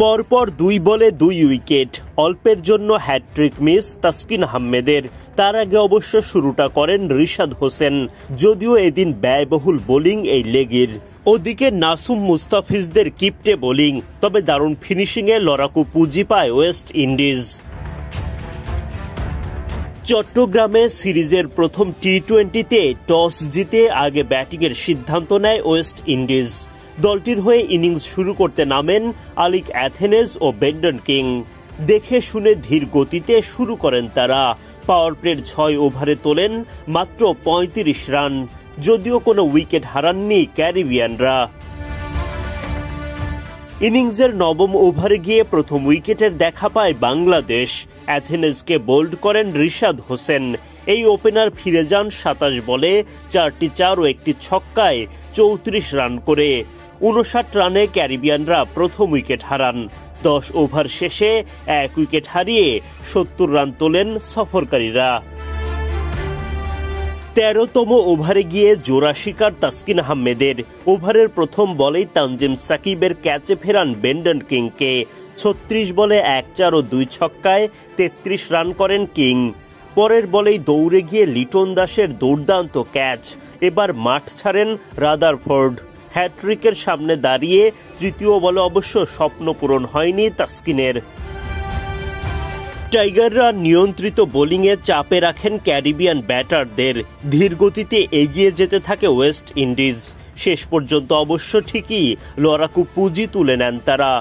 পরপর 2 বলে 2 উইকেট, অল্পের জন্য হ্যাটট্রিক মিস তাসকিন আহমেদের। তার আগে অবশ্য শুরুটা করেন রিশাদ হোসেন, যদিও এদিন ব্যয়বহুল বোলিং এই লেগের। ওদিকে নাসুম মুস্তাফিজদের কিপটে বোলিং, তবে দারুণ ফিনিশিংয়ে লড়াকু পুঁজি পায় ওয়েস্ট ইন্ডিজ। চট্টগ্রামে সিরিজের প্রথম টি-20তে টস জিতে আগে ব্যাটিংয়ের সিদ্ধান্ত নেয় ওয়েস্ট ইন্ডিজ। দলটির হয়ে ইনিংস শুরু করতে নামেন আলিক অ্যাথেনেজ ও বেন্ডন কিং। দেখে শুনে ধীর গতিতে শুরু করেন তারা। পাওয়ার প্লের 6 ওভারে তোলেন মাত্র 35 রান, যদিও কোনো উইকেট হারাননি ক্যারিবিয়ানরা। ইনিংসের 9ম ওভারে গিয়ে প্রথম উইকেটের দেখা পায় বাংলাদেশ। অ্যাথেনেজকে বোল্ড করেন রিশাদ হোসেন। এই ওপেনার ফিরে যান 27 বলে 4টি 4 ও একটি ছক্কায় 34 রান করে। 59 রানে ক্যারিবিয়ানরা প্রথম উইকেট হারান। 10 ওভার শেষে 1 উইকেট হারিয়ে 70 রান তোলেন সফরকারীরা। 13তম ওভারে গিয়ে জোড়া শিকার তাসকিন আহমেদের। ওভারের প্রথম বলেই তানজিম সাকিবের ক্যাচে ফেরান বেন্ডন কিংকে। 36 বলে 1 4 ও 2 ছক্কায় 33 রান করেন কিং। পরের বলেই দৌড়ে গিয়ে লিটন দাসের দুর্দান্ত ক্যাচ। এবার মাঠ ছাড়েন রাদারফোর্ড। হ্যাটট্রিকের সামনে দাঁড়িয়ে তৃতীয় বলে অবশ্য স্বপ্ন পূরণ হয়নি তাসকিনের। টাইগাররা নিয়ন্ত্রিত বোলিংয়ে চাপে রাখেন ক্যারিবিয়ান ব্যাটারদের। ধীর গতিতে এগিয়ে যেতে থাকে ওয়েস্ট ইন্ডিজ। শেষ পর্যন্ত অবশ্য ঠিকই লড়াকু পুঁজি তুলে নেন তারা।